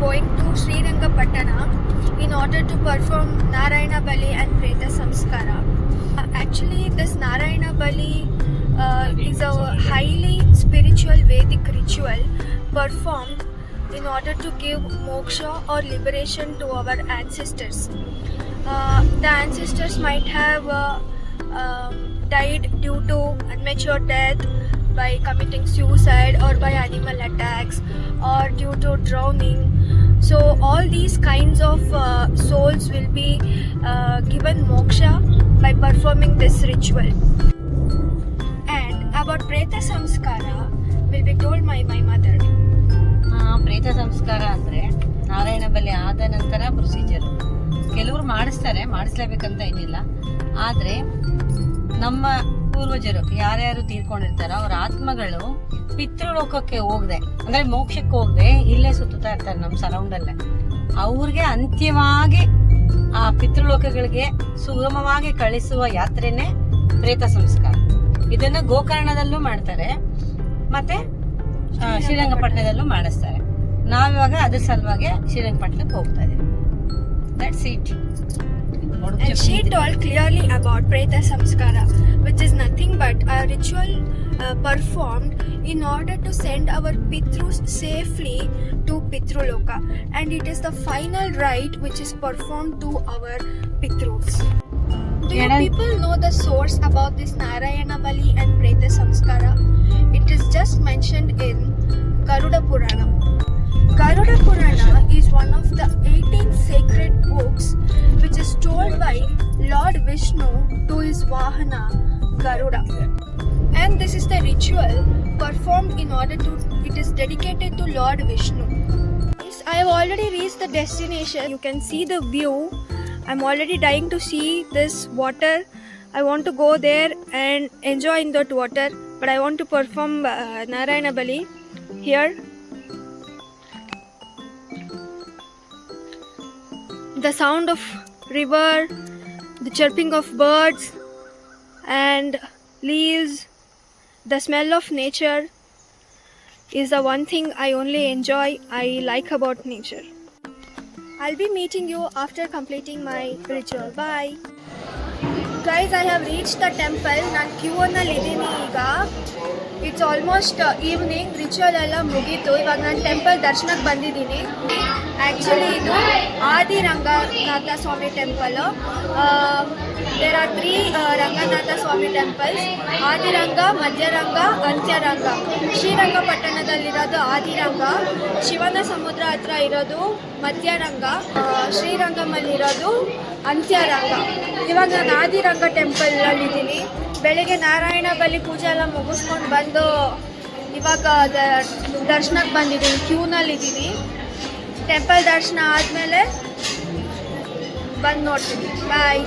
going to Srirangapatana in order to perform Narayana Bali and Preta Samskara. Actually, this Narayana Bali is a highly spiritual Vedic ritual performed in order to give moksha or liberation to our ancestors. The ancestors might have died due to unmature death, by committing suicide, or by animal attacks, or due to drowning. So all these kinds of souls will be given moksha by performing this ritual. And about Preta Samskara will be told by my mother. ಪ್ರೇತ ಸಂಸ್ಕಾರ ಅಂದರೆ ನಾರಾಯಣ ಬಲಿ ಆದ ನಂತರ procedure. ಕೆಲವರು ಮಾಡಿಸ್ಲೇಬೇಕಂತ ಏನಿಲ್ಲ. ಆದರೆ ನಮ್ಮ ಪೂರ್ವಜರು ಯಾರ್ಯಾರು ತೀರ್ಕೊಂಡಿರ್ತಾರೋ ಅವ್ರ ಆತ್ಮಗಳು ಪಿತೃಲೋಕಕ್ಕೆ ಹೋಗದೆ, ಅಂದರೆ ಮೋಕ್ಷಕ್ಕೆ ಹೋಗದೆ ಇಲ್ಲೇ ಸುತ್ತುತ್ತಾ ಇರ್ತಾರೆ ನಮ್ಮ ಸರೌಂಡಲ್ಲೇ. ಅವ್ರಿಗೆ ಅಂತ್ಯವಾಗಿ ಆ ಪಿತೃಲೋಕಗಳಿಗೆ ಸುಗಮವಾಗಿ ಕಳಿಸುವ ಯಾತ್ರೆನೇ ಪ್ರೇತ ಸಂಸ್ಕಾರ. ಇದನ್ನು ಗೋಕರ್ಣದಲ್ಲೂ ಮಾಡ್ತಾರೆ, ಮತ್ತೆ ಶ್ರೀರಂಗಪಟ್ಟಣದಲ್ಲೂ ಮಾಡಿಸ್ತಾರೆ. ನಾವಿವಾಗ ಅದ್ರ ಸಲುವಾಗಿ ಶ್ರೀರಂಗಪಟ್ಟಣಕ್ಕೆ ಹೋಗ್ತಾ ಇದೀವಿ. That's it. And she told clearly about Preta Samskara, which is nothing but a ritual performed in order to send our Pitrus safely to Pitruloka, and it is the final rite which is performed to our Pitrus. Do you people know the source about this Narayana Bali and Preta Samskara? It is just mentioned in Garuda Purana. Garuda Purana is one of the 18 sacred books which is told by Lord Vishnu to his Vahana Garuda. And this is the ritual performed in order to, it is dedicated to Lord Vishnu. Yes, I have already reached the destination. You can see the view. I'm already dying to see this water. I want to go there and enjoy in that water, but I want to perform Narayana Bali here. The sound of river, the chirping of birds and leaves, the smell of nature is the one thing I only enjoy, I like about nature. I'll be meeting you after completing my ritual. Bye. Guys, I have reached the temple. ನಾನು ಕ್ಯೂನಲ್ಲಿ ಇದ್ದೀನಿ ಈಗ. It's almost evening. Ritual ಎಲ್ಲ ಮುಗೀತು. ಇವಾಗ ನಾನು temple ದರ್ಶನಕ್ಕೆ ಬಂದಿದ್ದೀನಿ. Actually ಇದು Adiranganatha Swamy temple. There are 3 Ranganatha Swamy temples: Adiranga, Madhyaranga, Antyaranga. ಶ್ರೀರಂಗಪಟ್ಟಣದಲ್ಲಿರೋದು ಆದಿರಂಗ, ಶಿವನ ಸಮುದ್ರ ಹತ್ರ ಇರೋದು ಮಧ್ಯರಂಗ, ಶ್ರೀರಂಗಮಲ್ಲಿರೋದು ಅಂತ್ಯರಂಗ. ಇವಾಗ ನಾನು ಆದಿರಂಗ ಟೆಂಪಲಲ್ಲಿದ್ದೀನಿ. ಬೆಳಿಗ್ಗೆ ನಾರಾಯಣ ಬಲಿ ಪೂಜೆ ಎಲ್ಲ ಮುಗಿಸ್ಕೊಂಡು ಬಂದು ಇವಾಗ ದರ್ಶನಕ್ಕೆ ಬಂದಿದ್ದೀನಿ. ಕ್ಯೂನಲ್ಲಿದ್ದೀನಿ. ಟೆಂಪಲ್ ದರ್ಶನ ಆದಮೇಲೆ ಬಂದು ನೋಡ್ತೀನಿ. ಬಾಯ್.